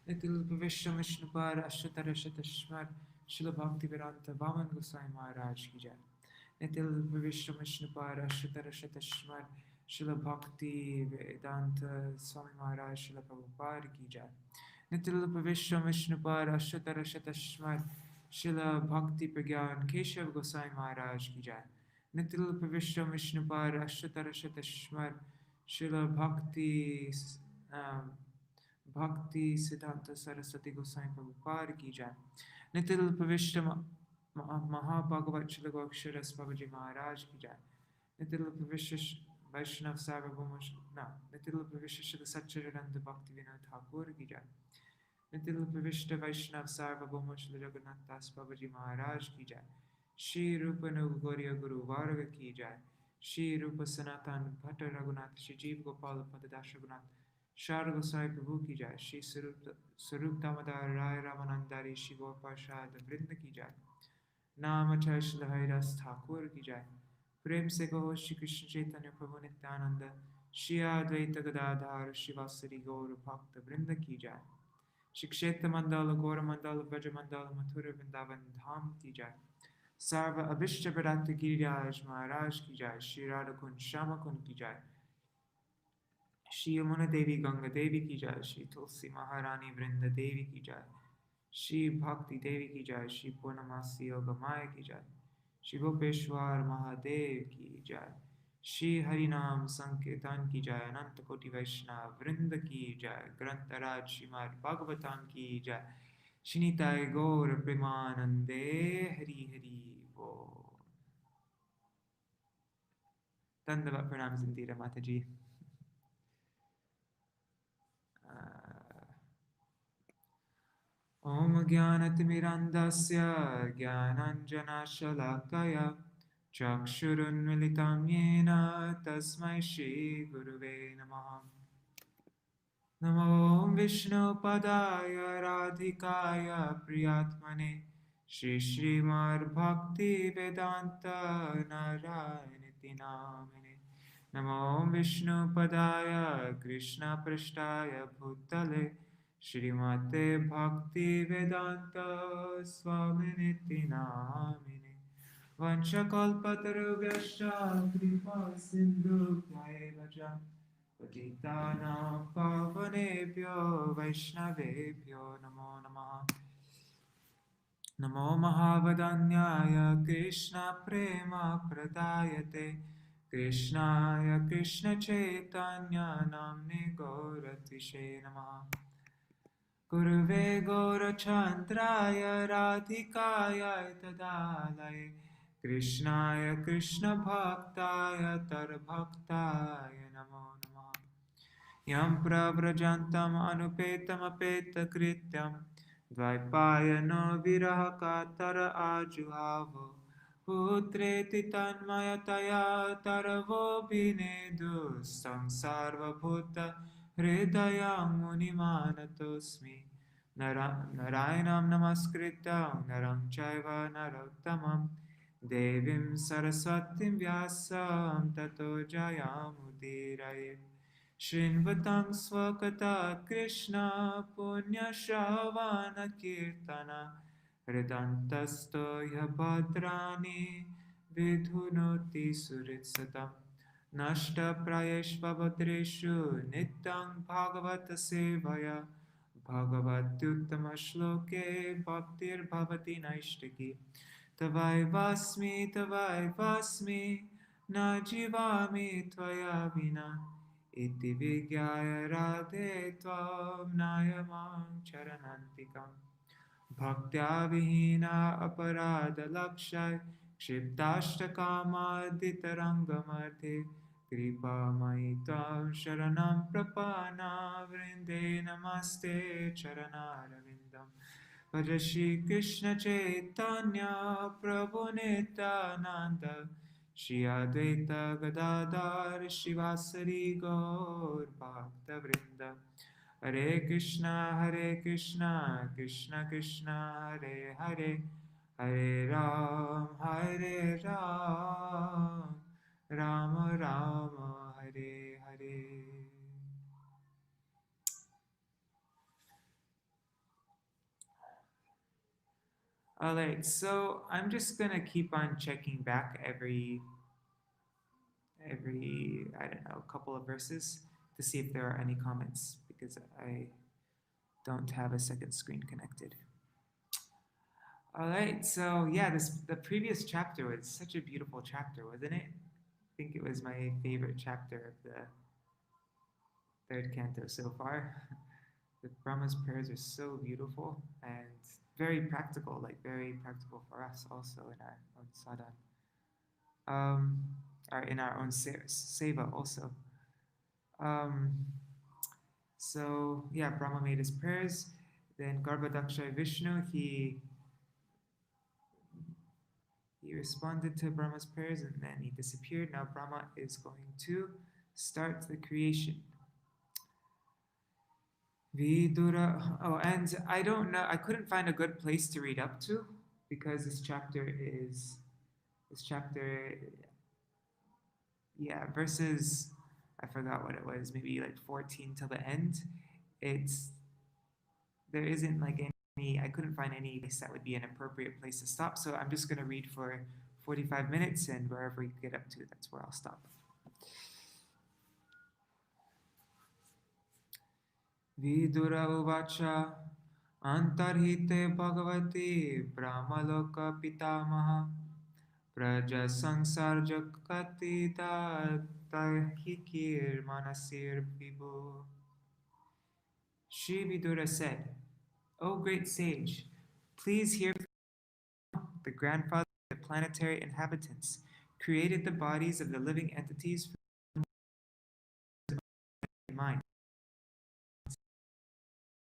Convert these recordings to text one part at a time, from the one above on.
Nitil Vishnu Vishnupad Ashtar Shatashmar Srila Bhaktivedanta Vaman Gosai Maharaj ki jai. Nitil Vishnu Vishnupad Ashtar Shatashmar Srila Bhakti Vedanta Swami Maharaj Srila Prabhupada ki jai. Nitil Vishnu Vishnupad Ashtar Shatashmar Srila Bhakti Pragyan Keshav Gosai Maharaj ki jai. Nitil Vishnu Vishnupad Ashtar Shatashmar Srila Bhakti um, Bhakti Siddhanta Saraswati Gosai Prabhupada ki jai. Nitil Pavishta Mahabhagavat Shilagokshara Babaji Maharaj ki jai. Nitil Pavishta Vaishnav Sarvabhauma no, Nitil Pavishta Shila Satchidananda Bhakti Vinod Thakur ki jai. Nitil Pavishta Vaishnav Sarvabhauma Shila Jagannath Das Babaji Maharaj ki jai. Shri Rupa Nugauriya Guru Varga ki jai. Shri Rupa Sanatan Bhatta Raghunath Shri Jeev Gopal Padadas Raghunath Shar Gosai Prabhu ki jai, Shri Sarup Damodar Rai Ramanandari Shri Gopashad Vrinda ki jai, Nam Acharya Shri Haridas Thakur ki jai, Prem se Gaho Shri Krishna Chaitanya Prabhu Nityananda, Shri Advaita Gadadhar Shri Vasari Gaur Bhakta Vrinda ki jai, Shri Kshetra Mandala Gaura Mandala Vraja Mandala Mathura Vrindavan Dham ki jai, Sarva Abhishta Bharata Giriraj Maharaj ki jai, Shri Radha Kund Shama Kund ki jai, Shri Yamuna Devi Ganga Devi ki jai, Shri Tulsi Maharani Vrinda Devi ki jai, Shri Bhakti Devi ki jai, Shri Purnamasi Yoga Maya ki jai, Shri Gopeshwar Mahadev ki jai, Shri Harinam Sankirtan ki jai, Ananta Koti Vaishnav Vrinda ki jai, Grantaraj Śrīmad-Bhāgavatam ki jai, Shri Nitai Gaur Premanande Hari Hari Bo. Dandavat Pranam Zindira Mataji. Om Jnanatimirandasya Jnananjanashalakaya Chakshurunmilitam Yena Tasmai Shri Guruve Namaha. Namo Vishnu Padaya Radhikaya Priyatmane Shri Śrīmad-Bhakti Vedanta Narayaniti Namine. Namo Vishnu Padaya Krishna Prashtaya Bhutale Shrimate Bhakti Vedanta Swaminiti Namine. Vanchakalpatarubhyascha kripa sindhu bhayavaja Patitanam pavanebhyo Vaishnavebhyo Namo Namaha. Namo Mahavadanyaya Krishna Prema Pradayate Krishnaya Krishna Chaitanya Namne Gauratishe Namaha. Guruve Gaurachandraya Radhikaya Tadalaye Krishnaya Krishna Bhaktaya Tarbhaktaya Namo Namaha. Yam Pravrajantam Anupetam Apeta Krityam Dvaipayano Virahakatara Ajuhavo Putreti Tanmayataya Taravo Binedu Samsarva Bhuta Hridayam Munimanatosmi Narayanam Namaskritam Naram Chaiva Narottamam Devim Saraswatim Vyasam Tato Jayamudiraye Shrinvatam Swakata Krishna Punya Shravana Kirtana Hridantasto Yabhadrani Vidhunoti Suritsatam Nashta Prayeshvabhadreshu Nityam Bhagavata Sevaya Bhagavatyuttama Shloke Bhaktir Bhavati Naishtaki Tavai Vasmi Na Jivami Tvaya Vina Iti Vigyaya Radhe Tvam Nayamam Charanantikam Bhaktya Vihina Aparada Lakshay Kshiptashtakamaditarangamadhe Kripa Maitam Sharanam Prapana Vrinde Namaste Charanaravindam Bhaja Shri Krishna Chaitanya Prabhu Nityananda Shri Advaita Gadadhar Shivasari Gaur Bhakta Vrinda Hare Krishna Krishna Krishna Hare Hare Hare Ram Rama Rama Hare Hare. All right, so I'm just gonna keep on checking back every I don't know, couple of verses to see if there are any comments because I don't have a second screen connected. All right, so yeah, the previous chapter was such a beautiful chapter, wasn't it? I think it was my favorite chapter of the third canto so far. The Brahma's prayers are so beautiful and very practical, like very practical for us also in our own sadhana, or in our own seva also. Um, so yeah, Brahma made his prayers. Then Garbhadaksha Vishnu, he responded to Brahma's prayers and then he disappeared. Now Brahma is going to start the creation. Vidura. Oh, and I don't know. I couldn't find a good place to read up to because this chapter, yeah, verses, I forgot what it was, maybe like 14 till the end. There isn't like any, I couldn't find any place that would be an appropriate place to stop. So I'm just going to read for 45 minutes and wherever we get up to, that's where I'll stop. Vidura uvacha antarhite bhagavati brahmaloka pitamaha praja sansar jakati tahikir manasir vibhu. Sri Vidura said, O great sage, please hear the grandfather of the planetary inhabitants created the bodies of the living entities from the mind.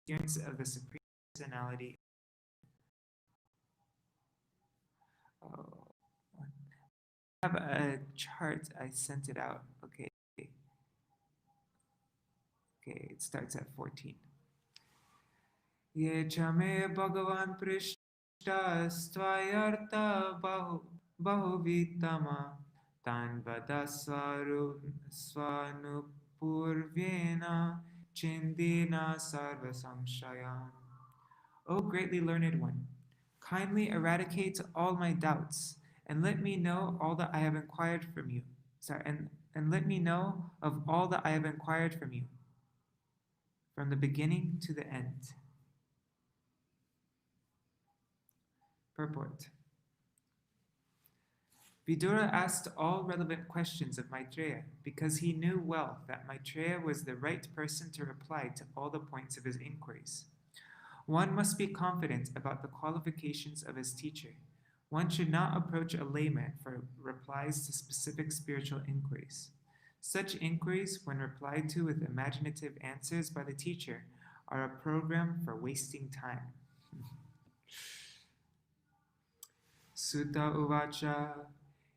Experience of the Supreme Personality. Oh, I have a chart. I sent it out. Okay. Okay, it starts at 14. Ye chame Bhagavan Prishta Svayarta Bahuvitama Tan Vada Svanupurvena Chindina Sarva Samshayan. O greatly learned one, kindly eradicate all my doubts and let me know all that I have inquired from you. And let me know of all that I have inquired from you, from the beginning to the end. Purport. Vidura asked all relevant questions of Maitreya because he knew well that Maitreya was the right person to reply to all the points of his inquiries. One must be confident about the qualifications of his teacher. One should not approach a layman for replies to specific spiritual inquiries. Such inquiries, when replied to with imaginative answers by the teacher, are a program for wasting time. Sutta uvacha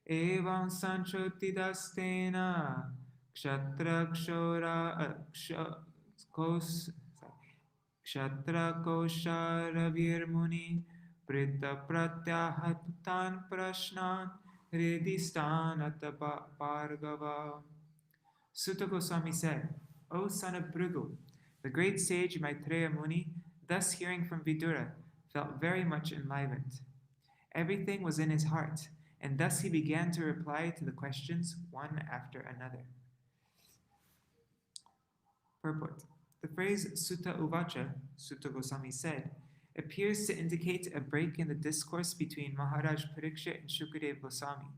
evam sanchotidastena kshatra kosha ravirmuni prita pratyahatan prashnan hridistan bhargava. Sutta Goswami said, O son of Bhrigu, the great sage Maitreya Muni, thus hearing from Vidura, felt very much enlivened. Everything was in his heart, and thus he began to reply to the questions one after another. Purport. The phrase Sutta Uvacha, Sutta Goswami said, appears to indicate a break in the discourse between Maharaj Parikshit and Shukadev Goswami.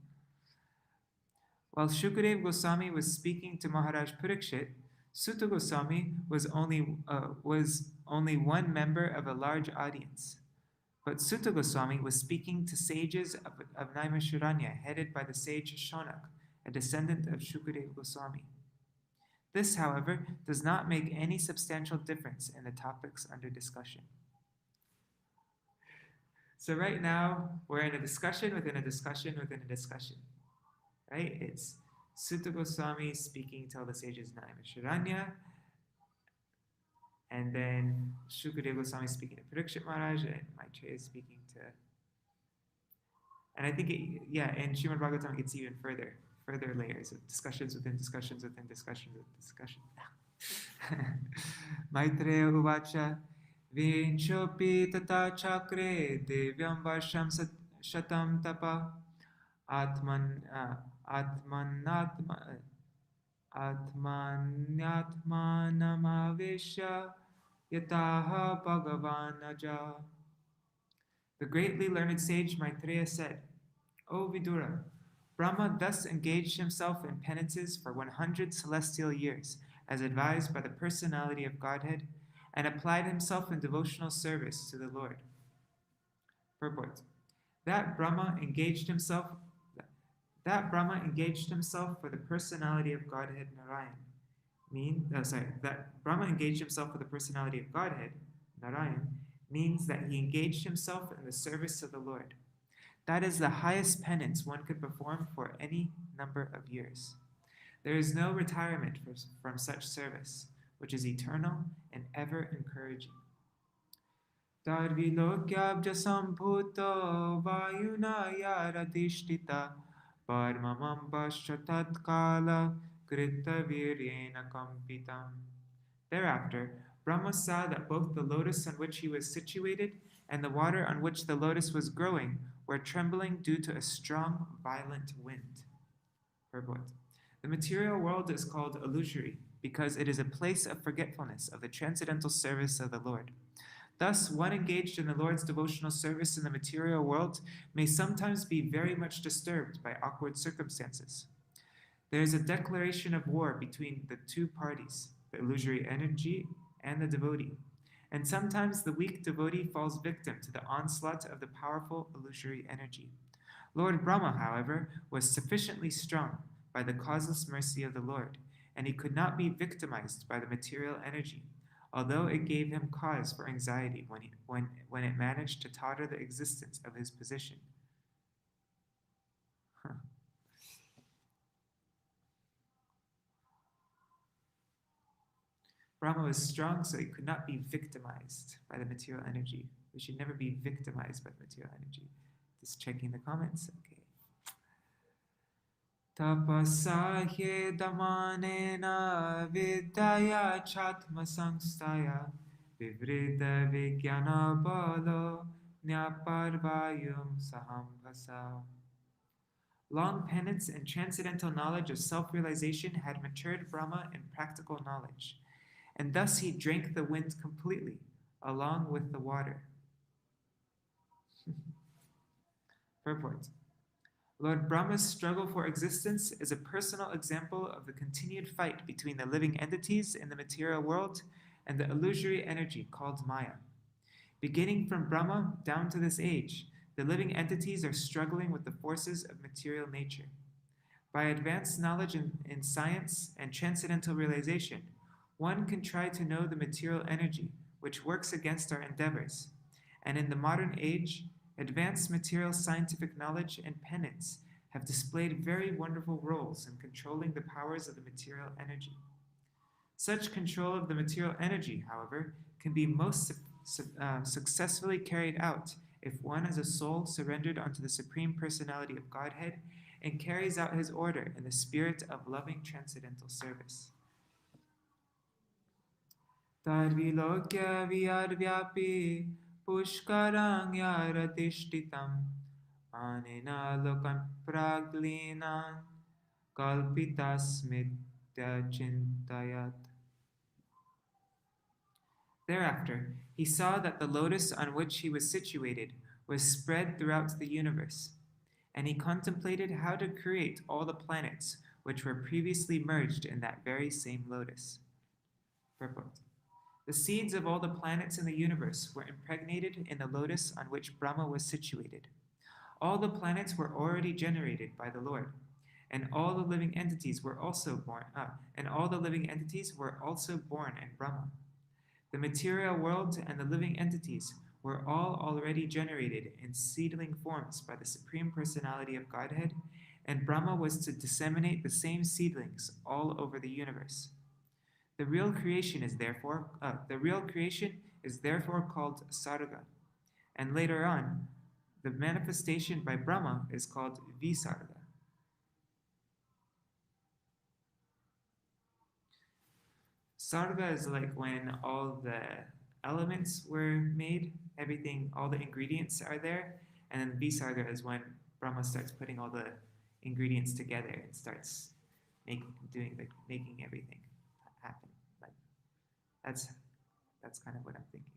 While Shukadev Goswami was speaking to Maharaj Parikshit, Sutta Goswami was only one member of a large audience. But Sutta Goswami was speaking to sages of Naimisharanya, headed by the sage Shonak, a descendant of Shukadev Goswami. This, however, does not make any substantial difference in the topics under discussion. So right now, we're in a discussion within a discussion within a discussion. Right? It's Sutta Goswami speaking to all the sages of Naimisharanya, and then Shukadeva Goswami speaking to Parikshit Maharaj, and Maitreya is speaking to... And I think, in Śrīmad-Bhāgavatam it gets even further layers of discussions within discussions within discussions within discussion. Maitreya Uvacha Vinchopi tata chakre devyam varsham shatam tapa atman atmanatma atmanyatmanamavesha yataha bhagavanaja. The greatly learned sage Maitreya said, O Vidura, Brahma thus engaged himself in penances for 100 celestial years, as advised by the personality of Godhead, and applied himself in devotional service to the Lord. Purport. That Brahma engaged himself for the personality of Godhead Narayan. That Brahma engaged himself for the personality of Godhead Narayan means that he engaged himself in the service of the Lord. That is the highest penance one could perform for any number of years. There is no retirement from such service, which is eternal and ever encouraging. Tarvilokyabja sambhuto vayuna yaradishtita parmamam pashchatatkala krita viryena kampitam. Thereafter, Brahma saw that both the lotus on which he was situated and the water on which the lotus was growing were trembling due to a strong, violent wind. Purport. The material world is called illusory because it is a place of forgetfulness of the transcendental service of the Lord. Thus, one engaged in the Lord's devotional service in the material world may sometimes be very much disturbed by awkward circumstances. There is a declaration of war between the two parties, the illusory energy and the devotee, and sometimes the weak devotee falls victim to the onslaught of the powerful illusory energy. Lord Brahma, however, was sufficiently strong by the causeless mercy of the Lord, and he could not be victimized by the material energy, although it gave him cause for anxiety when it managed to totter the existence of his position. Brahma was strong, so he could not be victimized by the material energy. We should never be victimized by the material energy. Just checking the comments. Okay. Tapasahye damanena vidya chatma samstaya vivrita vijnana balo nyaparvayum sahambhasa. Long penance and transcendental knowledge of self-realization had matured Brahma in practical knowledge, and thus he drank the wind completely, along with the water. Purport. Lord Brahma's struggle for existence is a personal example of the continued fight between the living entities in the material world and the illusory energy called Maya. Beginning from Brahma down to this age, the living entities are struggling with the forces of material nature. By advanced knowledge in science and transcendental realization, one can try to know the material energy which works against our endeavors, and in the modern age, advanced material scientific knowledge and penance have displayed very wonderful roles in controlling the powers of the material energy. Such control of the material energy, however, can be most successfully carried out if one is a soul surrendered unto the Supreme Personality of Godhead and carries out his order in the spirit of loving transcendental service. Tarvilokya vyarvyapi pushkarang yaratishtitam anena lokan praglinan kalpitasmitya chintayat. Thereafter, he saw that the lotus on which he was situated was spread throughout the universe, and he contemplated how to create all the planets which were previously merged in that very same lotus. Purport. The seeds of all the planets in the universe were impregnated in the lotus on which Brahma was situated. All the planets were already generated by the Lord, and all the living entities were also born. In Brahma. The material world and the living entities were all already generated in seedling forms by the Supreme Personality of Godhead, and Brahma was to disseminate the same seedlings all over the universe. The real creation is therefore called Sarga, and later on, the manifestation by Brahma is called Visarga. Sarga is like when all the elements were made, everything, all the ingredients are there, and then Visarga is when Brahma starts putting all the ingredients together and starts making everything happen. Like that's kind of what I'm thinking.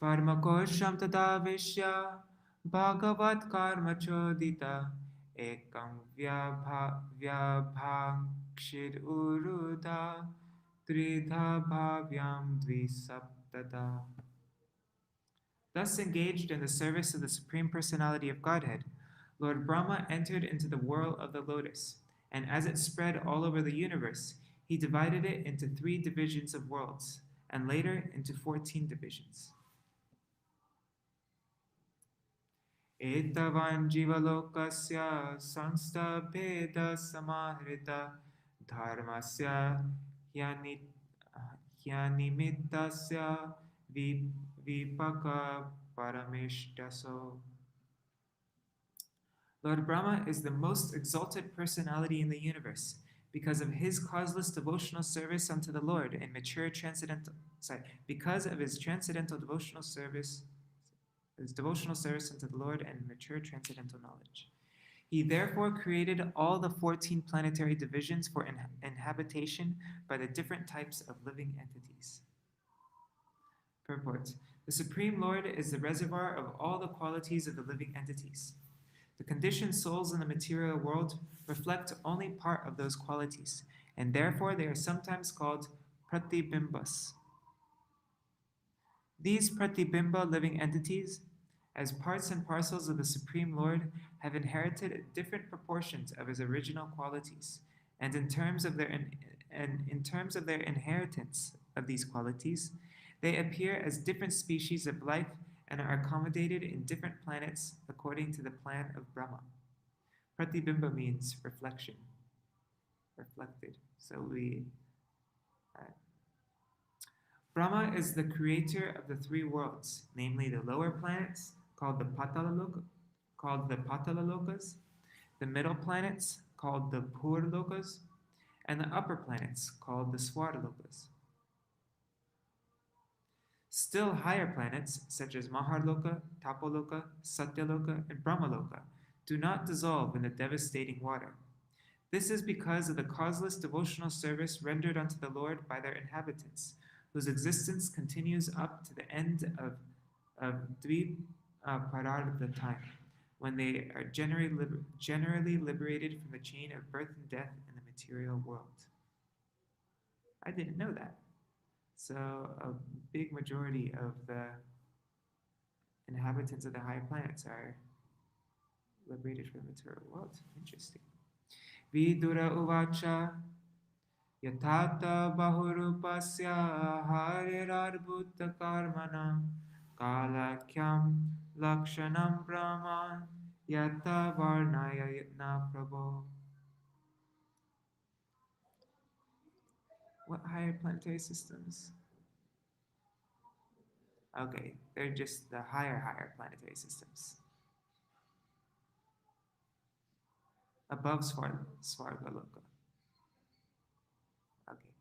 Parmakosham tadavishya bhagavat karma chodita ekam vyabhakshir uruda tridha bhavyam dvisaptada. Thus engaged in the service of the Supreme Personality of Godhead, Lord Brahma entered into the whirl of the lotus, and as it spread all over the universe, he divided it into 3 divisions of worlds, and later into 14 divisions. Etavan jivalokasya samsta bheda samahrita dharmasya hyanimittasya vipaka parameshtaso. Lord Brahma is the most exalted personality in the universe because of his causeless devotional service unto the Lord and because of his transcendental devotional service unto the Lord and mature transcendental knowledge. He therefore created all the 14 planetary divisions for inhabitation by the different types of living entities. Purport. The Supreme Lord is the reservoir of all the qualities of the living entities. The conditioned souls in the material world reflect only part of those qualities, and therefore they are sometimes called pratibimbas. These pratibimba living entities, as parts and parcels of the Supreme Lord, have inherited different proportions of his original qualities, and in terms of their inheritance of these qualities, they appear as different species of life and are accommodated in different planets according to the plan of Brahma. Pratibimba means reflection, reflected. So Brahma is the creator of the 3 worlds, namely the lower planets, called the Patalalokas, the middle planets, called the Purlokas, and the upper planets, called the Swarlokas. Still higher planets, such as Maharloka, Tapoloka, Satyaloka, and Brahmaloka, do not dissolve in the devastating water. This is because of the causeless devotional service rendered unto the Lord by their inhabitants, whose existence continues up to the end of Dviparada time, when they are generally liberated from the chain of birth and death in the material world. I didn't know that. So a big majority of the inhabitants of the higher planets are liberated from the material world. Interesting. Vidura uvacha yatata bahurupasya harirarbhuta karmana kalakyam lakshanam brahman yata varnaya yatna prabho. What higher planetary systems? Okay, they're just the higher planetary systems. Above Svargaloka. Okay.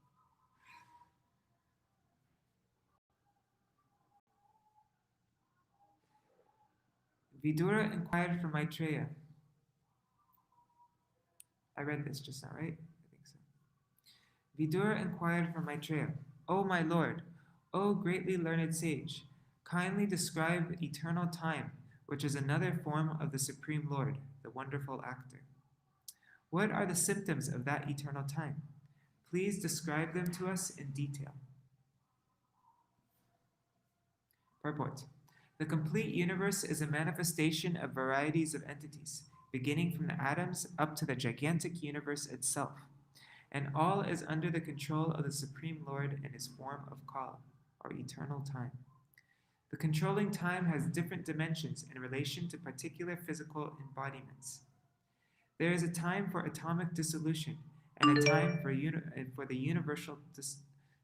Vidura inquired from Maitreya. I read this just now, right? Vidura inquired from Maitreya, O my lord, O greatly learned sage, kindly describe eternal time, which is another form of the Supreme Lord, the wonderful actor. What are the symptoms of that eternal time? Please describe them to us in detail. Purport. The complete universe is a manifestation of varieties of entities, beginning from the atoms up to the gigantic universe itself, and all is under the control of the Supreme Lord in his form of Kala, or eternal time. The controlling time has different dimensions in relation to particular physical embodiments. There is a time for atomic dissolution and a time for the universal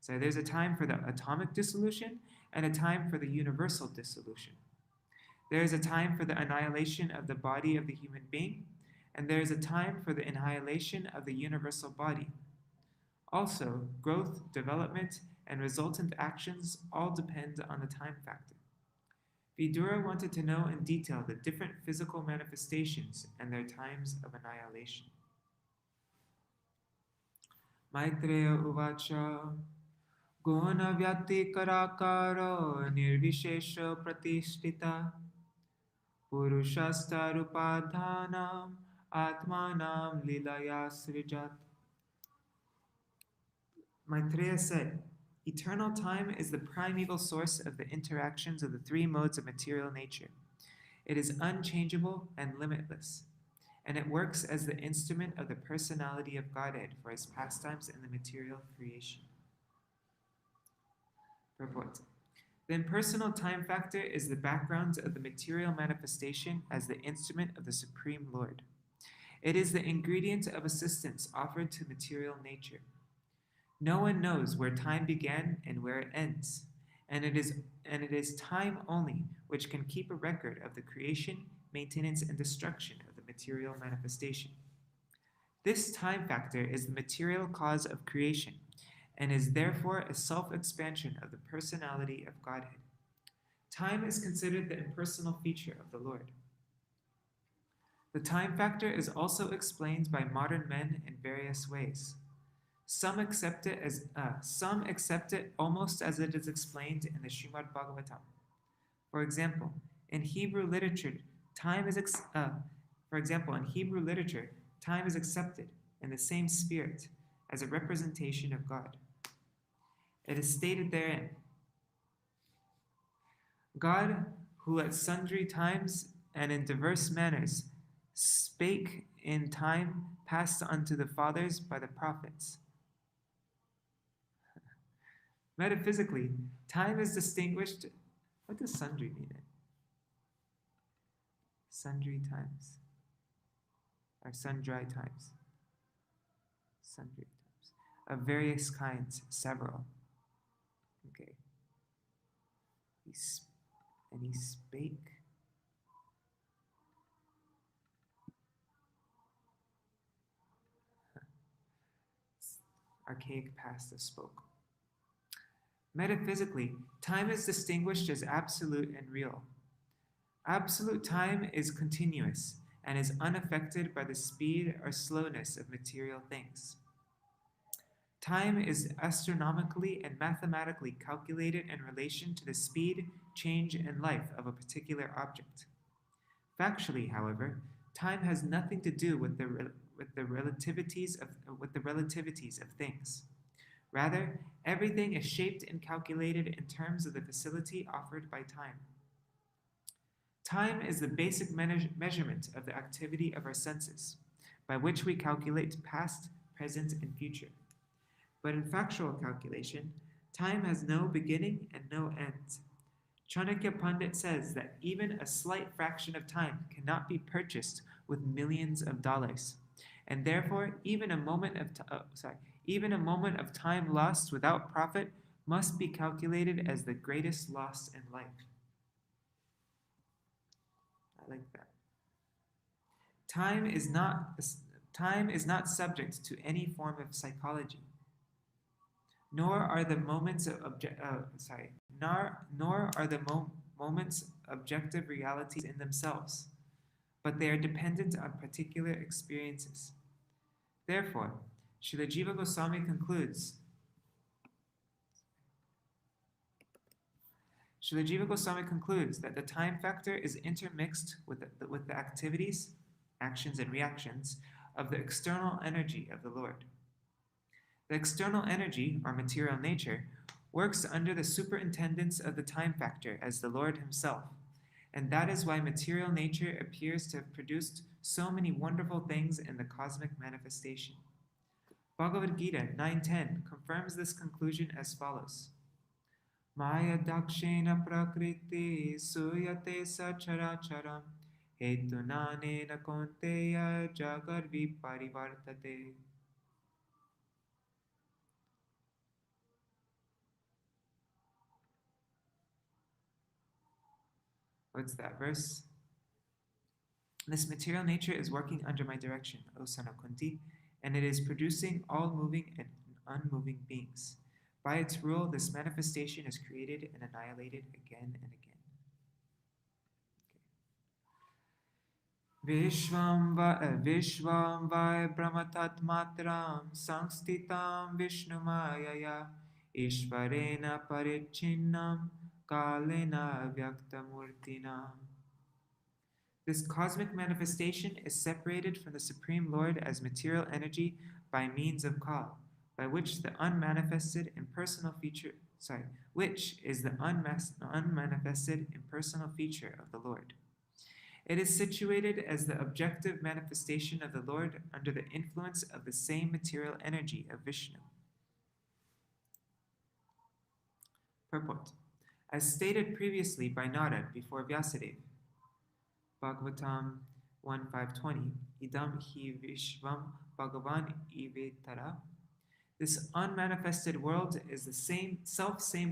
there's a time for the atomic dissolution and a time for the universal dissolution. There is a time for the annihilation of the body of the human being, and there is a time for the annihilation of the universal body. Also, growth, development, and resultant actions all depend on the time factor. Vidura wanted to know in detail the different physical manifestations and their times of annihilation. Maitreya Uvacha Guna Vyati Karakaro Nirvishesha Pratishtita Purushasta Rupadhanam Atmanam Lilaya Srijat. Maitreya said, eternal time is the primeval source of the interactions of the three modes of material nature. It is unchangeable and limitless, and it works as the instrument of the personality of Godhead for his pastimes in the material creation. Purport. The impersonal time factor is the background of the material manifestation as the instrument of the Supreme Lord. It is the ingredient of assistance offered to material nature. No one knows where time began and where it ends, and it is time only which can keep a record of the creation, maintenance, and destruction of the material manifestation. This time factor is the material cause of creation, and is therefore a self-expansion of the personality of Godhead. Time is considered the impersonal feature of the Lord. The time factor is also explained by modern men in various ways. Some accept it almost as it is explained in the Śrīmad-Bhāgavatam. For example, in Hebrew literature, time is accepted in the same spirit as a representation of God. It is stated therein, God, who at sundry times and in diverse manners spake in time past unto the fathers by the prophets. Metaphysically, time is distinguished. What does sundry mean? Sundry times. Or sundry times. Sundry times. Of various kinds, several. Okay. He spake. Archaic past of spoke. Metaphysically, time is distinguished as absolute and real. Absolute time is continuous and is unaffected by the speed or slowness of material things. Time is astronomically and mathematically calculated in relation to the speed, change, and life of a particular object. Factually, however, time has nothing to do with the relativities of things. Rather, everything is shaped and calculated in terms of the facility offered by time. Time is the basic measurement of the activity of our senses, by which we calculate past, present, and future. But in factual calculation, time has no beginning and no end. Chanakya Pandit says that even a slight fraction of time cannot be purchased with millions of dollars, and therefore even a moment of time lost without profit must be calculated as the greatest loss in life. I like that. Time is not subject to any form of psychology. Nor are the moments moments objective realities in themselves, but they are dependent on particular experiences. Therefore, Srila Jiva Goswami concludes that the time factor is intermixed with the activities, actions, and reactions of the external energy of the Lord. The external energy, or material nature, works under the superintendence of the time factor as the Lord himself, and that is why material nature appears to have produced so many wonderful things in the cosmic manifestation. Bhagavad Gita 9.10 confirms this conclusion as follows. Maya dakshena prakriti suyate sacharacharam hetunanena konteya jagarvi parivartate. What's that verse? This material nature is working under my direction, O son of Kunti, and it is producing all moving and unmoving beings. By its rule, this manifestation is created and annihilated again and again. Vishvam vai brahmatat matram samstitam vishnumayaya ishvarena parichinnam kalena vyaktamurtina. This cosmic manifestation is separated from the Supreme Lord as material energy by means of Kal, by which the unmanifested impersonal feature, which is the unmanifested impersonal feature of the Lord. It is situated as the objective manifestation of the Lord under the influence of the same material energy of Vishnu. Purport. As stated previously by Narad before Vyasadeva, Bhagavatam 1.5.20, Idam hi Vishvam Bhagavan Ivetara. This unmanifested world is the same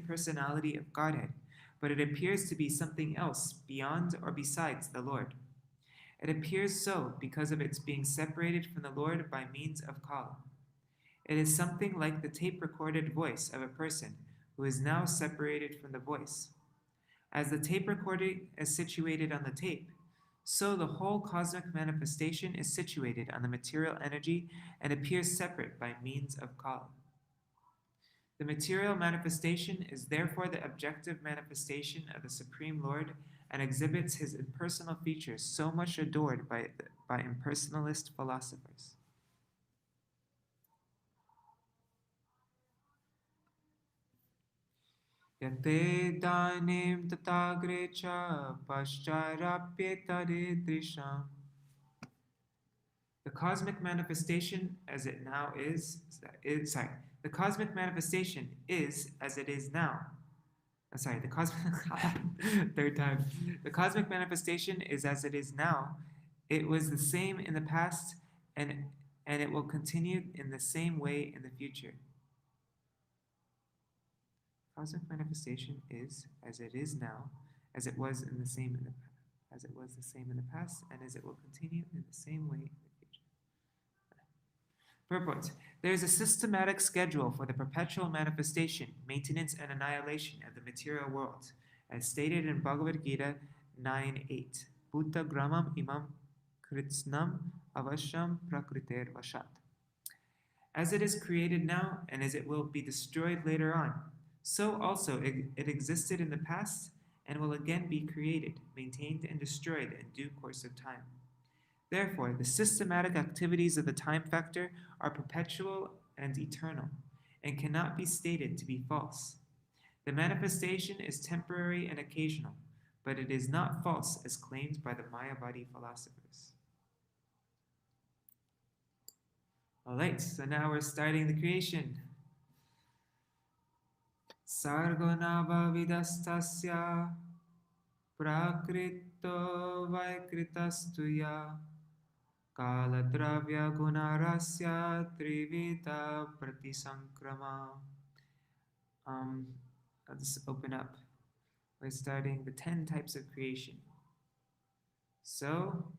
personality of Godhead, but it appears to be something else beyond or besides the Lord. It appears so because of its being separated from the Lord by means of Kala. It is something like the tape-recorded voice of a person who is now separated from the voice. As the tape recording is situated on the tape, so the whole cosmic manifestation is situated on the material energy and appears separate by means of Kala. The material manifestation is therefore the objective manifestation of the Supreme Lord and exhibits his impersonal features so much adored by impersonalist philosophers. Yate danim tatagrecha pascharapyetadidrisham. The cosmic manifestation as it now is, the cosmic manifestation is as it is now. The cosmic manifestation is as it is now. It was the same in the past, and it will continue in the same way in the future. Cosmic manifestation is as it is now, as it was the same in the past, and as it will continue in the same way in the future. Purport. There is a systematic schedule for the perpetual manifestation, maintenance, and annihilation of the material world, as stated in Bhagavad Gita 9.8. Bhuta gramam imam kritsnam avasham prakriter vashat. As it is created now, and as it will be destroyed later on, so also it existed in the past and will again be created, maintained, and destroyed in due course of time. Therefore, the systematic activities of the time factor are perpetual and eternal, and cannot be stated to be false. The manifestation is temporary and occasional, but it is not false as claimed by the Mayavadi philosophers. Alright, so now we're starting the creation. Sargonava vidastasya prakrito vaikritastuya kaladravya gunarasya trivita pratisankrama. I'll just open up. We're starting the 10 types of creation. So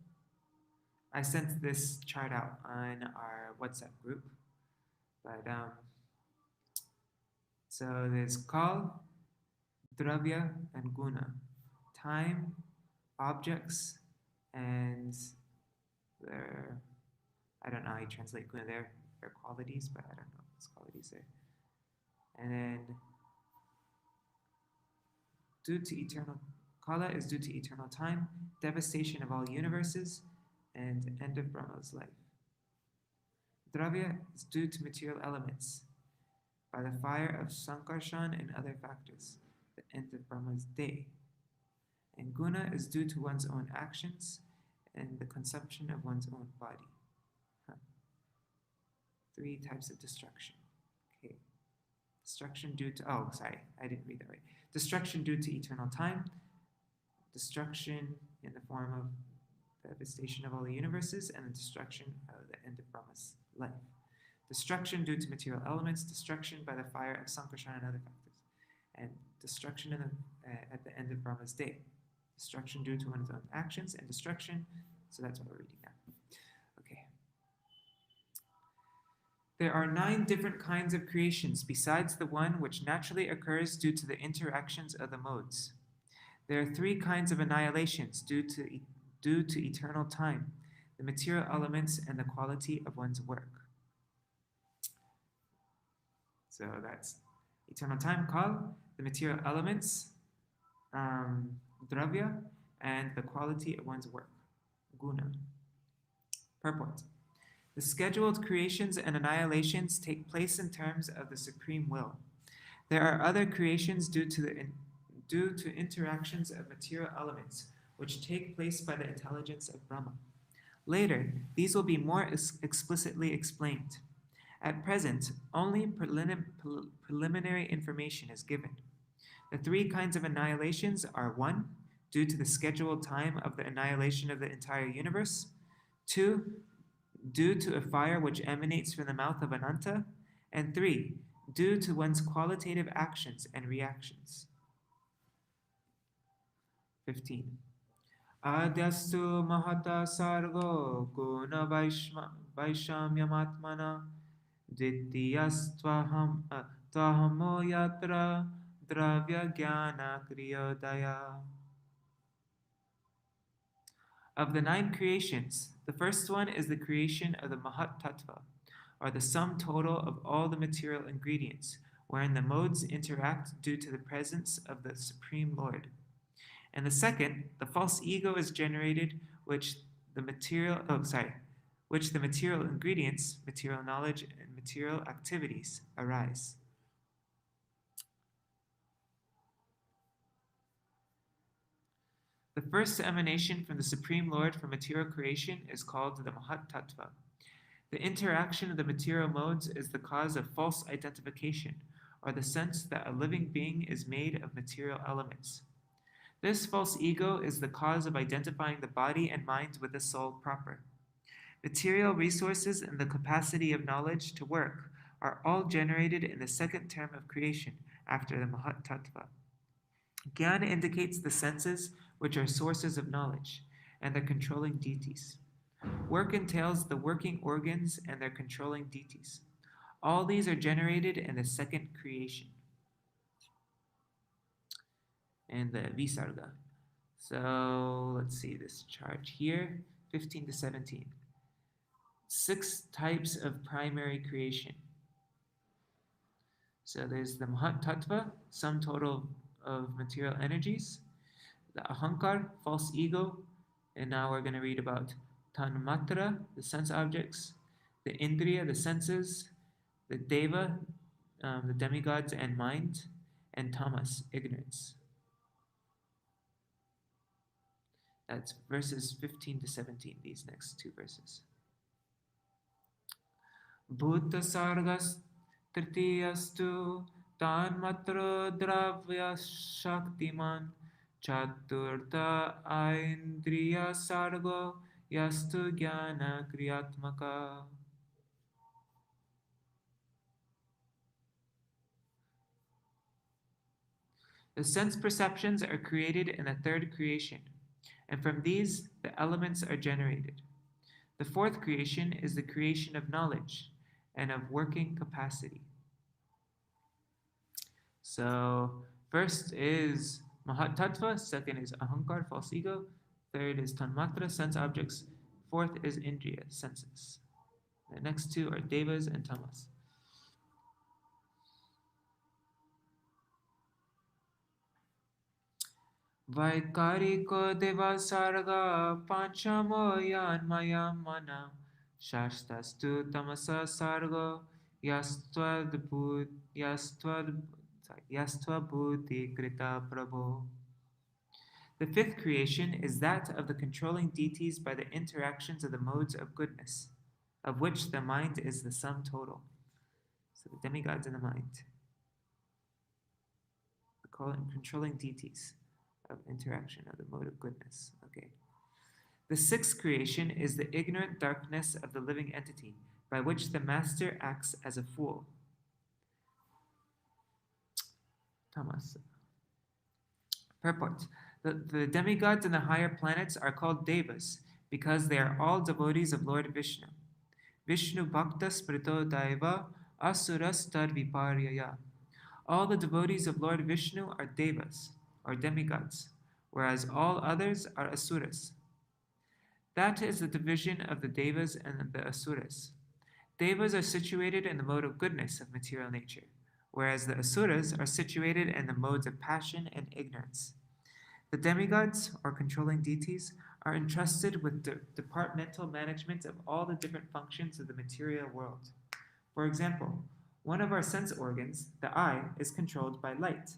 I sent this chart out on our WhatsApp group, but so there's Kal, Dravya, and Guna. Time, objects, and their, I don't know how you translate Guna there, their qualities, but I don't know if it's qualities there. And then due to eternal, Kala is due to eternal time, devastation of all universes, and end of Brahma's life. Dravya is due to material elements, by the fire of Sankarshan and other factors, the end of Brahma's day. And Guna is due to one's own actions and the consumption of one's own body. 3 types of destruction. Okay. Destruction due to, oh, sorry, I didn't read that right. Destruction due to eternal time, destruction in the form of devastation of all the universes, and the destruction of the end of Brahma's life. Destruction due to material elements, destruction by the fire of Sankarshan and other factors, and destruction at the end of Brahma's day. Destruction due to one's own actions, and destruction, so that's what we're reading now. Okay. There are 9 different kinds of creations besides the one which naturally occurs due to the interactions of the modes. There are 3 kinds of annihilations due to eternal time, the material elements, and the quality of one's work. So that's eternal time, kal, the material elements, dravya, and the quality of one's work, guna. Purport. The scheduled creations and annihilations take place in terms of the supreme will. There are other creations due to interactions of material elements, which take place by the intelligence of Brahma. Later, these will be more explicitly explained. At present, only preliminary information is given. The 3 kinds of annihilations are 1, due to the scheduled time of the annihilation of the entire universe, 2, due to a fire which emanates from the mouth of Ananta, and 3, due to one's qualitative actions and reactions. 15. Adyastu mahata sargo guna vaishamyamatmana dvityastvahamo yatra dravya jnana kriyodaya. Of the 9 creations, the first one is the creation of the Mahat Tattva, or the sum total of all the material ingredients, wherein the modes interact due to the presence of the Supreme Lord. And the second, the false ego, is generated, which the material ingredients, material knowledge, and material activities arise. The first emanation from the Supreme Lord for material creation is called the Mahat Tattva. The interaction of the material modes is the cause of false identification, or the sense that a living being is made of material elements. This false ego is the cause of identifying the body and mind with the soul proper. Material resources and the capacity of knowledge to work are all generated in the second term of creation after the Mahat Tattva. Jnana indicates the senses, which are sources of knowledge, and their controlling deities. Work entails the working organs and their controlling deities. All these are generated in the second creation. And the Visarga. So let's see this chart here, 15 to 17. 6 types of primary creation. So there's the Mahat Tattva, sum total of material energies, the Ahankar, false ego, and now we're going to read about Tanmatra, the sense objects, the Indriya, the senses, the Deva, the demigods and mind, and Tamas, ignorance. That's verses 15 to 17, these next 2 verses. Bhuta sargas tritiyastu tanmatra dravya shaktiman chaturta aindriya sargo yastu jnana kriyatmaka. The sense perceptions are created in the 3rd creation, and from these the elements are generated. The 4th creation is the creation of knowledge and of working capacity. So first is Mahat Tattva, second is Ahankar, false ego, third is Tanmatra, sense objects, 4th is Indriya, senses. The next 2 are Devas and Tamas. Vaikariko deva sarga panchamo yanmaya mana shashtastu tamasa sargo yastva buddhi krita prabho. The 5th creation is that of the controlling deities by the interactions of the modes of goodness, of which the mind is the sum total. So the demigods in the mind, the controlling deities of interaction of the mode of goodness. Okay. The 6th creation is the ignorant darkness of the living entity, by which the master acts as a fool. Tamas. Purport. The demigods and the higher planets are called devas, because they are all devotees of Lord Vishnu. Vishnu Bhakta Sprito Daiva Asuras Tad Viparyaya. All the devotees of Lord Vishnu are devas, or demigods, whereas all others are asuras. That is the division of the devas and the asuras. Devas are situated in the mode of goodness of material nature, whereas the asuras are situated in the modes of passion and ignorance. The demigods, or controlling deities, are entrusted with the departmental management of all the different functions of the material world. For example, one of our sense organs, the eye, is controlled by light.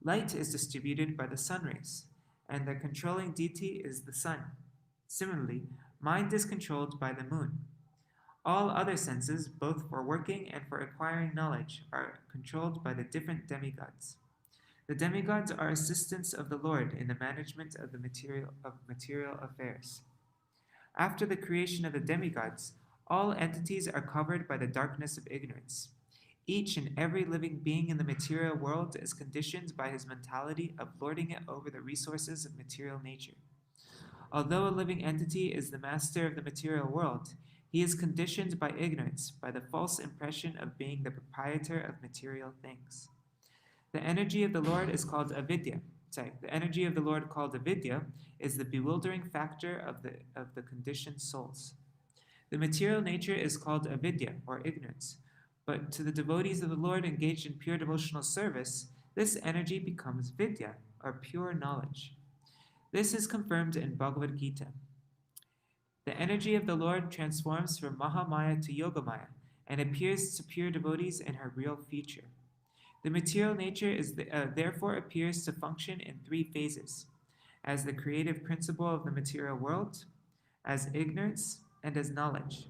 Light is distributed by the sun rays, and the controlling deity is the sun. Similarly, mind is controlled by the moon. All other senses, both for working and for acquiring knowledge, are controlled by the different demigods. The demigods are assistants of the Lord in the management of the material affairs. After the creation of the demigods, all entities are covered by the darkness of ignorance. Each and every living being in the material world is conditioned by his mentality of lording it over the resources of material nature. Although a living entity is the master of the material world, he is conditioned by ignorance, by the false impression of being the proprietor of material things. The energy of the Lord is called avidya. The energy of the Lord called avidya is the bewildering factor of the conditioned souls. The material nature is called avidya, or ignorance, but to the devotees of the Lord engaged in pure devotional service, this energy becomes vidya, or pure knowledge. This is confirmed in Bhagavad Gita. The energy of the Lord transforms from Mahamaya to Yogamaya and appears to pure devotees in her real feature. The material nature therefore appears to function in three phases: as the creative principle of the material world, as ignorance, and as knowledge.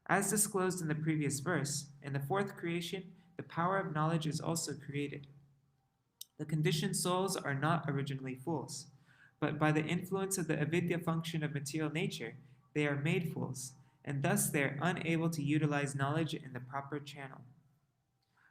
As disclosed in the previous verse, in the fourth creation, the power of knowledge is also created. The conditioned souls are not originally fools, but by the influence of the avidya function of material nature, they are made fools, and thus they are unable to utilize knowledge in the proper channel.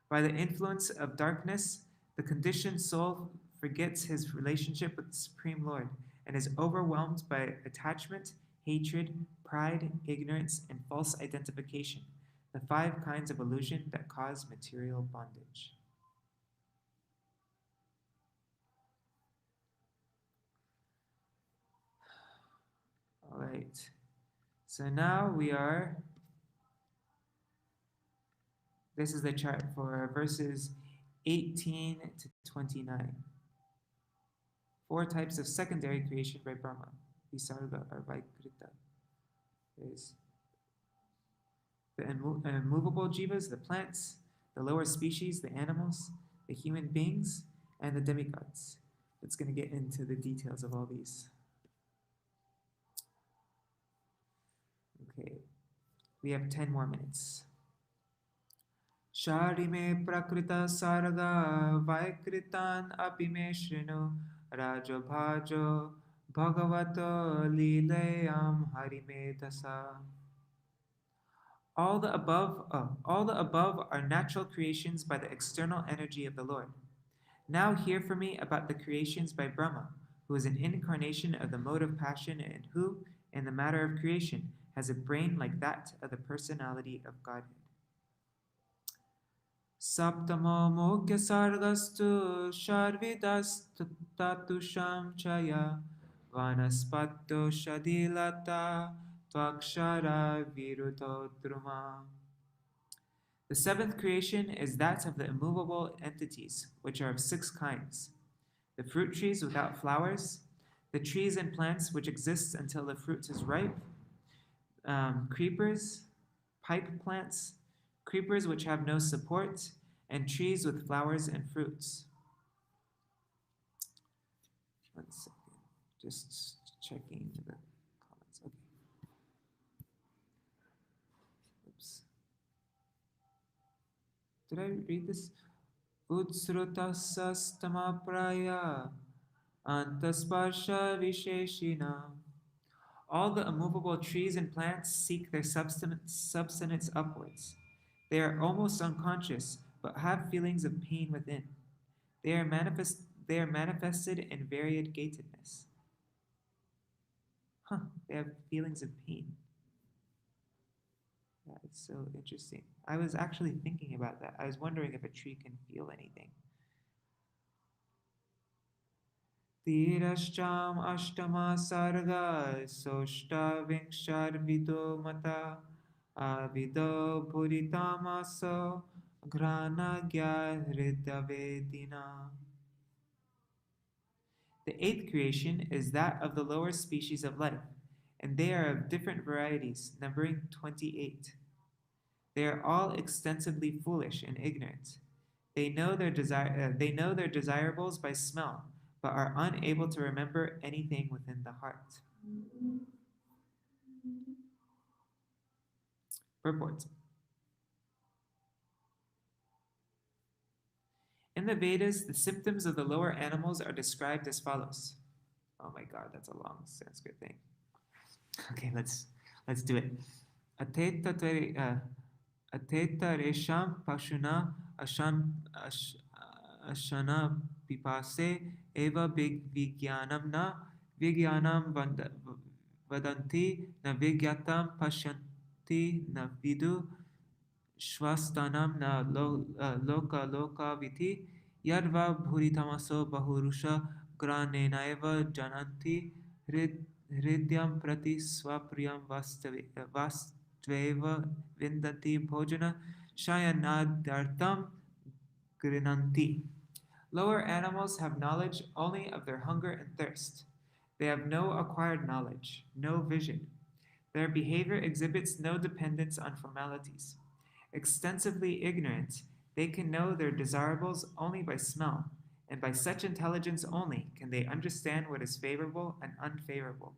By the influence of darkness, the conditioned soul forgets his relationship with the Supreme Lord and is overwhelmed by attachment, hatred, pride, ignorance, and false identification, the 5 kinds of illusion that cause material bondage. All right, so now this is the chart for verses 18 to 29. 4 types of secondary creation by Brahma, Visarga or Vaikrita. There's the immovable jivas, the plants, the lower species, the animals, the human beings, and the demigods. It's going to get into the details of all these. Okay, we have 10 more minutes. Sharime prakrita sarga vaikritan apime shrinu rajo bhajo bhagavato lilayam harime dasa. All the above are natural creations by the external energy of the Lord. Now hear from me about the creations by Brahma, who is an incarnation of the mode of passion and who, in the matter of creation, has a brain like that of the personality of Godhead. Saptamo mukya sargastu sharvidastatusham chaya vanaspatto shadilata tvakshara virutodruma. The 7th creation is that of the immovable entities, which are of 6 kinds: the fruit trees without flowers, the trees and plants which exist until the fruit is ripe, creepers, pipe plants, creepers which have no support, and trees with flowers and fruits. 1 second, just checking the comments. Okay. Oops. Did I read this? Utsrutasastama praya antasparsha visheshina. All the immovable trees and plants seek their substance upwards. They are almost unconscious, but have feelings of pain within. They are manifested in variegatedness. They have feelings of pain. That's so interesting. I was actually thinking about that. I was wondering if a tree can feel anything. Tirashcham ashtama sarga soshta vingsharvido mata avido puritamaso grana hridavedina. The eighth creation is that of the lower species of life, and they are of different varieties, numbering 28. They are all extensively foolish and ignorant. They know they know their desirables by smell, but are unable to remember anything within the heart. Purport. In the Vedas, the symptoms of the lower animals are described as follows. Oh my god, that's a long Sanskrit thing. Okay, let's do it. Ateta resham pashuna ashana pipase eva vigyanam na vigyanam vadanti na vigyatam pashyanti na vidu shvastanam na loka viti yadva bhuritamaso bahurusha granenaeva jananti hridyam prati swapriyam vastveva vindati bhojana shayanadartam grinanti. Lower animals have knowledge only of their hunger and thirst. They have no acquired knowledge, no vision. Their behavior exhibits no dependence on formalities. Extensively ignorant, they can know their desirables only by smell, and by such intelligence only can they understand what is favorable and unfavorable.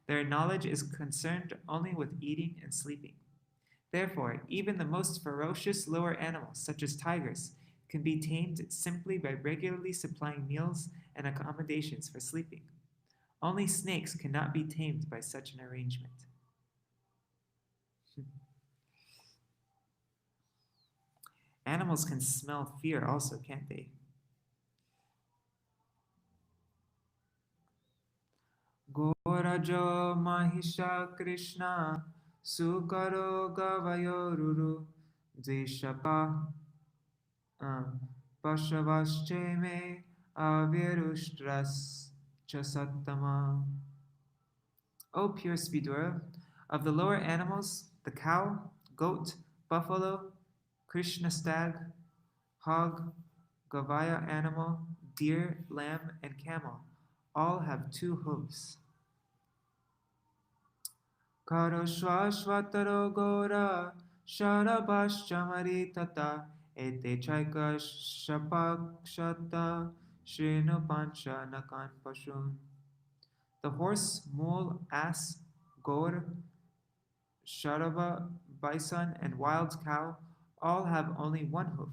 Their knowledge is concerned only with eating and sleeping. Therefore, even the most ferocious lower animals, such as tigers, can be tamed simply by regularly supplying meals and accommodations for sleeping. Only snakes cannot be tamed by such an arrangement. Animals can smell fear also, can't they? Gorajo Mahisha Krishna Sukaro Gavayoruru Dvishapa Pashavasche Avirushtras Chasattama. O pure Vidura, of the lower animals, the cow, goat, buffalo, Krishna stag, hog, Gavaya animal, deer, lamb, and camel all have 2 hooves. Karoshvashvataro gora sharabhashamari tata ete chaika shapakshata shrinu pancha nakan pashun. The horse, mule, ass, gaur, sharaba, bison, and wild cow all have only 1 hoof.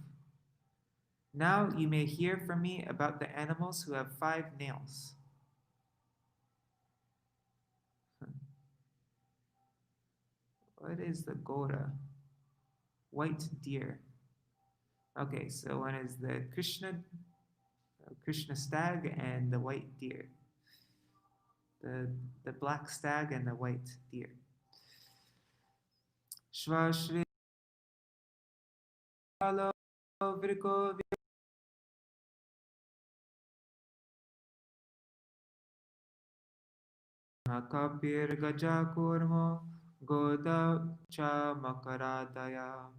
Now you may hear from me about the animals who have 5 nails. What is the Gora? White deer. Okay, so one is the Krishna stag and the white deer. The black stag and the white deer. Shvashri Vriko Kapir Gaja Kurmo Goda Cha Makaradaya.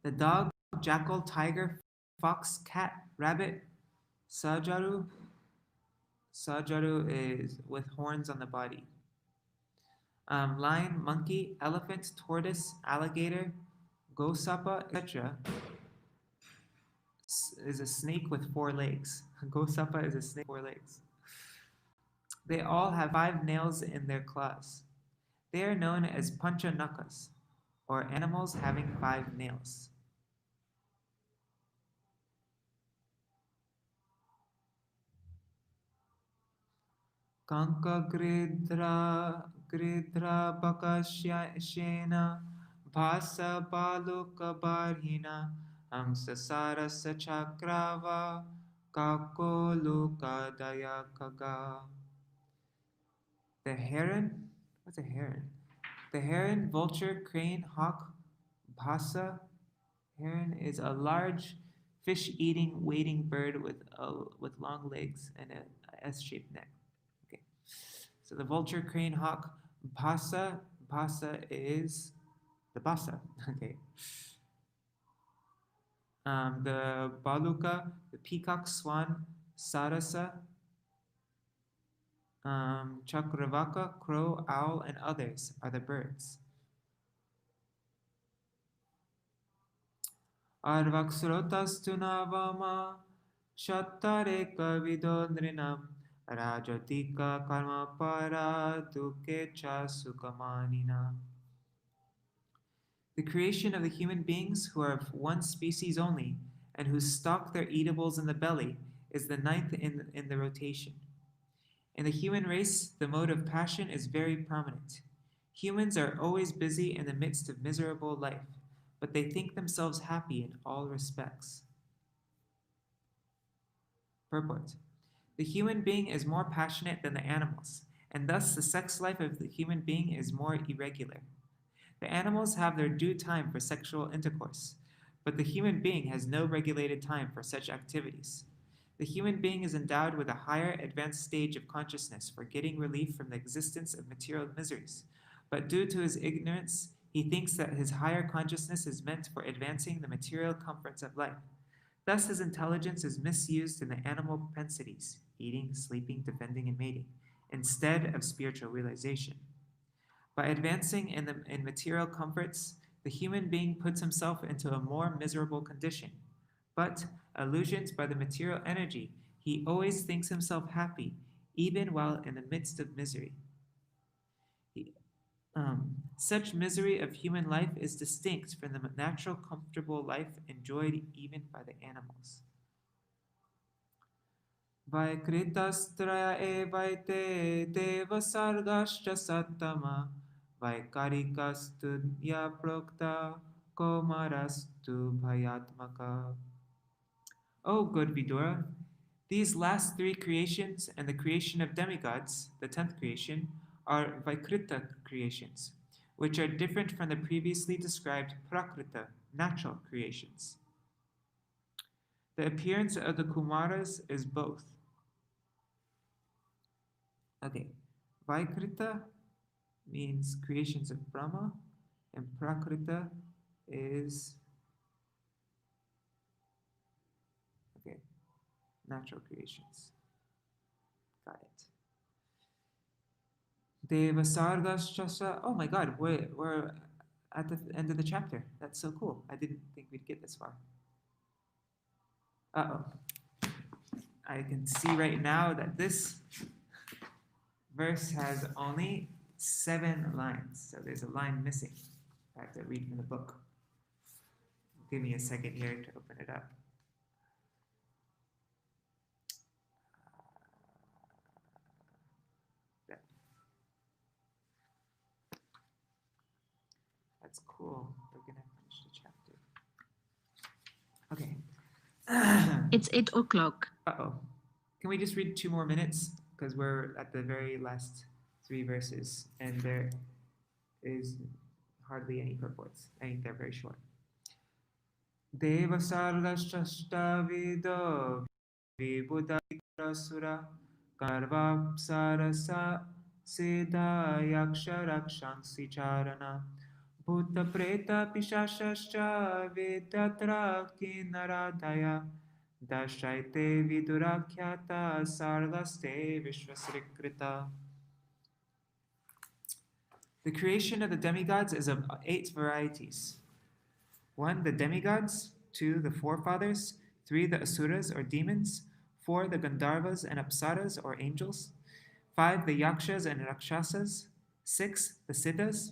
The dog, jackal, tiger, fox, cat, rabbit, sajaru. Sajaru is with horns on the body. Lion, monkey, elephant, tortoise, alligator, gosapa, etc. is a snake with 4 legs. Gosapa is a snake with 4 legs. They all have 5 nails in their claws. They are known as panchanakas, or animals having 5 nails. Kanka gridra bakashena bhasa baluka barhina amsasara sachakrava kakoluka dayakaga. The heron? What's a heron? The heron, vulture, crane, hawk, bhasa. Heron is a large fish-eating wading bird with long legs and a S-shaped neck. Okay, so the vulture, crane, hawk, bhasa. Bhasa is the basa. Okay. The baluka, the peacock, swan, sarasa, chakravaka, crow, owl, and others are the birds. Arvaksrotas tunavama shattareka vidodrinam rajatika karma para dukecha sukamanina. The creation of the human beings who are of one species only and who stock their eatables in the belly is the ninth in the rotation. In the human race, the mode of passion is very prominent. Humans are always busy in the midst of miserable life, but they think themselves happy in all respects. Purport. The human being is more passionate than the animals, and thus the sex life of the human being is more irregular. The animals have their due time for sexual intercourse, but the human being has no regulated time for such activities. The human being is endowed with a higher advanced stage of consciousness for getting relief from the existence of material miseries, but due to his ignorance, he thinks that his higher consciousness is meant for advancing the material comforts of life. Thus, his intelligence is misused in the animal propensities, eating, sleeping, defending, and mating, instead of spiritual realization. By advancing in material comforts, the human being puts himself into a more miserable condition. But, illusioned by the material energy, he always thinks himself happy, even while in the midst of misery. Such misery of human life is distinct from the natural, comfortable life enjoyed even by the animals. Vaikritastraya evaite deva sargascha sattama vaikarikastunya prokta komarastu bhayatmaka. O good Vidura, these last three creations and the creation of demigods, the 10th creation, are Vaikrita creations, which are different from the previously described Prakrita, natural creations. The appearance of the Kumaras is both. Okay, Vaikrita means creations of Brahma, and Prakrita is natural creations. Got it. Deva Sargas Chasa. Oh my god, we're at the end of the chapter. That's so cool. I didn't think we'd get this far. Uh-oh. I can see right now that this verse has only 7 lines. So there's a line missing. I have to read from the book. Give me a second here to open it up. That's cool. We're gonna finish the chapter. Okay. It's 8 o'clock. Uh-oh. Can we just read 2 more minutes? Because we're at the very last 3 verses, and there is hardly any purports. I think they're very short. Deva sargashashta vido vibhudavikrasura karvapsarasa siddha yaksha rakshansi charana bhuta preta pishashascha vidyatra kinaradaya dashaite vidurakhyata sargaste vishvasrikrita. The creation of the demigods is of 8 varieties. 1, the demigods. 2, the forefathers. 3, the asuras or demons. 4, the gandharvas and apsaras or angels. 5, the yakshas and rakshasas. 6, the siddhas.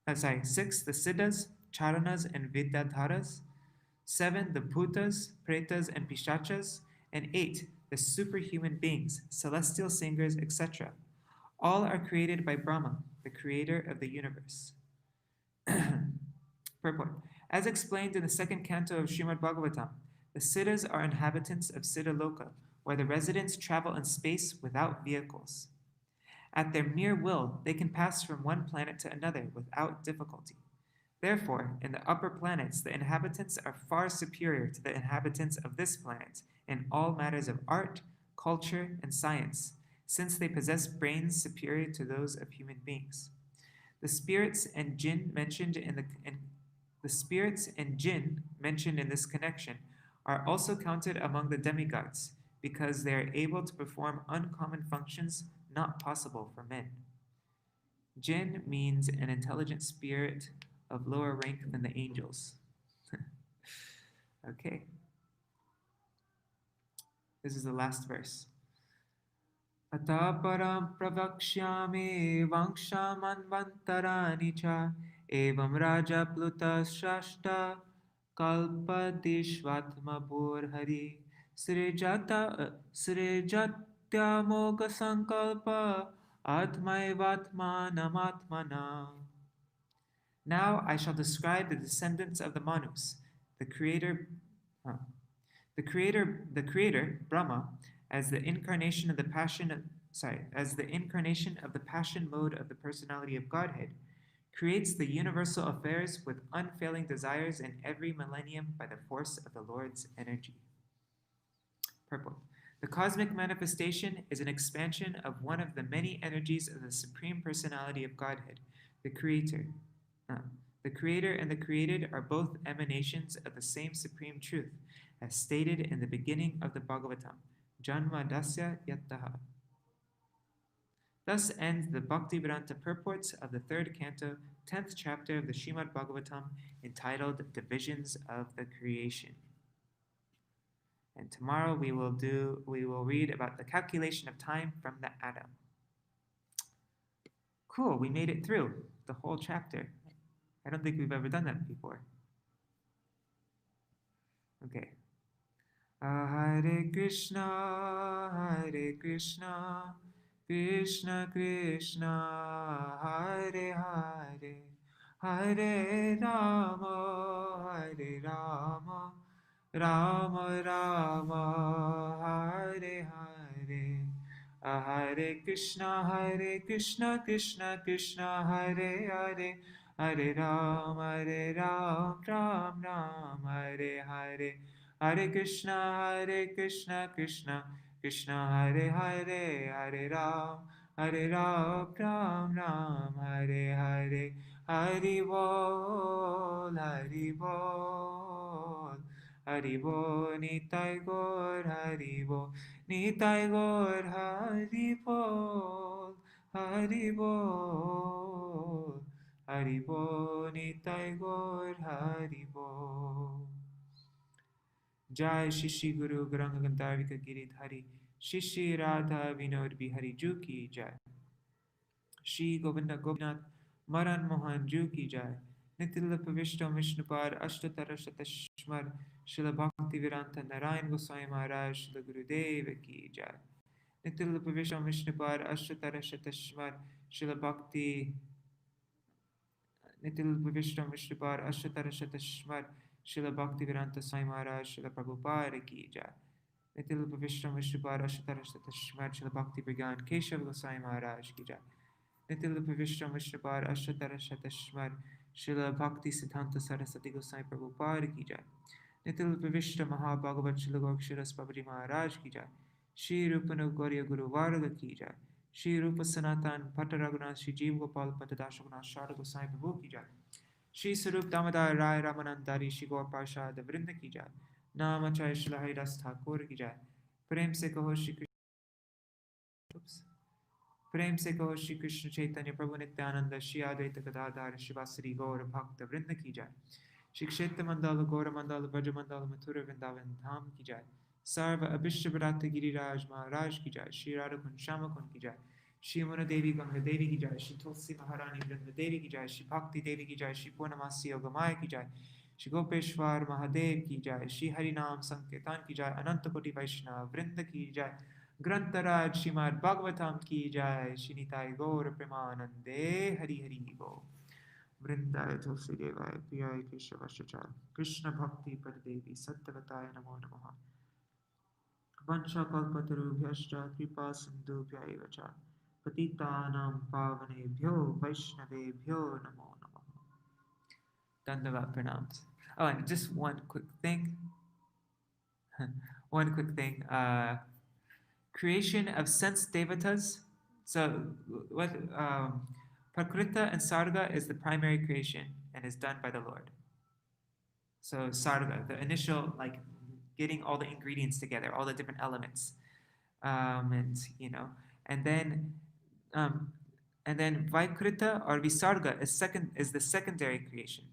6, the siddhas, charanas and vidyadharas. 7, the bhutas, pretas and pishachas. And 8, the superhuman beings, celestial singers, etc. All are created by Brahma, the creator of the universe. Purport. As explained in the 2nd canto of Śrīmad-Bhāgavatam, the siddhas are inhabitants of Siddhaloka, where the residents travel in space without vehicles. At their mere will, they can pass from one planet to another without difficulty. Therefore, in the upper planets, the inhabitants are far superior to the inhabitants of this planet in all matters of art, culture, and science, since they possess brains superior to those of human beings. The spirits and jinn mentioned in this connection are also counted among the demigods, because they are able to perform uncommon functions not possible for men. Jinn means an intelligent spirit of lower rank than the angels. Okay. This is the last verse. Ataparam pravakshyami vangshamanvantarani cha evam raja pluta shashta kalpadishvatma burhari srijatya moga sankalpa atmaivatmanamatmana. Now I shall describe the descendants of the Manus, the creator, Brahma, as the incarnation of the passion mode of the personality of Godhead, creates the universal affairs with unfailing desires in every millennium by the force of the Lord's energy. Purport. The cosmic manifestation is an expansion of one of the many energies of the Supreme Personality of Godhead, the Creator. The Creator and the created are both emanations of the same Supreme Truth, as stated in the beginning of the Bhagavatam, Janma Dasya Yattaha. Thus ends the Bhaktivedanta purports of the 3rd canto, 10th chapter of the Śrīmad-Bhāgavatam, entitled Divisions of the Creation. And tomorrow we will read about the calculation of time from the atom. Cool, we made it through the whole chapter. I don't think we've ever done that before. Okay. Hare Krishna, Krishna Krishna, Hare Hare, Hare Rama, Rama Rama, Hare Hare. Hare Krishna, Krishna Krishna, Hare Hare, Hare Ram, Ram Ram, Hare Hare. Hare Krishna, Krishna Krishna, Hare Hare, Hare Ram, Ram Ram, Hare Hare. Hari Bol, Hari Bol, Hari Bol, Nitai Gaur, Hari Bol, Nitai Gaur, Hari Bol, Hari Bol, Hari Bol, Nitai Gaur, Hari Bol. Jai Shishi Guru Garanga Gandharvika Giridhari Shishi Radha Vinod Bihari Ju Ki Jai. Shri Govinda Gopinath Maran Mohan Ju Ki Jai. Nitila Pavishta Vishnupad Ashtatara Shatashmar Srila Bhaktivedanta Narayan Goswami Maharaj Srila Gurudev Ki Jai. Nitila Pavishta Vishnupad Ashtatara Shatashmar Srila Nitil Vishtam Vishnupad Ashtatara Shatashmar Srila Bhaktivedanta Swami Maharaj Srila Prabhupada Ki Jai. Nitil Vishtam Vishnupad Ashtatara Shatashmar Srila Bhakti Brigand Keshav Goswami Maharaj Ki Jai. Nitil Vishtam Vishnupad Ashtatara Shatashmar Srila Bhakti Siddhanta Saraswati Goswami Prabhupada Ki Jai. Nitil Vishtam Mahabhagavat Srila Gokshiras Babaji Maharaj Ki Jai. Shri Rupanu Gaurya Guru Varga Ki Jai. Shri Rupa Sanatan Pata Raghunath Shri Jeev Gopal Pata Dashaghunath Sharda Goswami Prabhu Ki Jai. Shri Sarup Damodar Rai Ramanandari Shri Gaur Parshad Vrinda Ki Jai. Namachay Shri Haridas Thakur Ki Jai. Prem se kaho Shri Krishna Chaitanya Prabhu Nityananda Shri Advaita Gadadhar Shri Vasari Gaur Bhakta Vrinda Ki Jai. Shri Kshetra Mandala Gaura Mandala Braja Mandala Mathura Vrindavan Dham Ki Jai. Sarva Abhishta Bharata Giriraj Maharaj Ki Jai. Shri Radha Kun Shama Kun Ki Jai. Shri Muna Devi Ganga Devi Ki Jai. Shri Tulsi Maharani Vrinda Devi Ki Jai. Shri Bhakti Devi Ki Jai. Shri Purnamasi Yogamaya Ki Jai. Shri Gopeshwar Mahadev Ki Jai. Shri Harinam Sankirtan Ki Jai. Anantakoti Vaishnava Vrinda Ki Jai. Grantaraj Śrīmad-Bhāgavatam Ki Jai. Shri Nitai Gaur Premanande Hari Hari Bo. Vrindaya Tulsi Devaya Priyaya Krishna Vashachar. Krishna Bhakti Padadevi Sattvatāya Namo Namaha. Vansha Kalpatarubhyascha Kripa Sindhubhya Evacha Patitanam pavanebhyo Vaishnavebhyo namo namaha. Dandavat pranams. Oh, and just one quick thing. One quick thing. Creation of sense devatas. So, what Prakrita and Sarga is the primary creation and is done by the Lord. So Sarga, the initial, like getting all the ingredients together, all the different elements, and and then um, and then Vaikrita or Visarga is the secondary creation.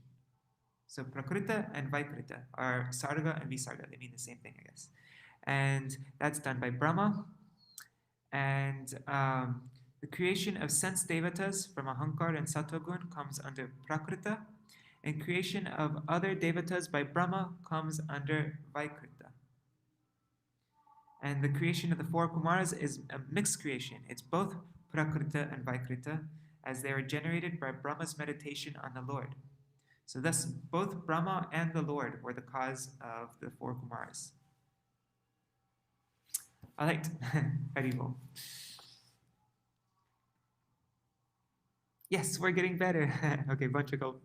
So Prakrita and Vaikrita are Sarga and Visarga. They mean the same thing, I guess. And that's done by Brahma. And the creation of sense devatas from Ahankar and Sattvagun comes under Prakrita, and creation of other devatas by Brahma comes under Vaikrita. And the creation of the four Kumaras is a mixed creation. It's both Prakrita and Vaikrita, as they are generated by Brahma's meditation on the Lord. So thus, both Brahma and the Lord were the cause of the four Kumaras. All right, Haribol. Yes, we're getting better. Okay, bunch of gold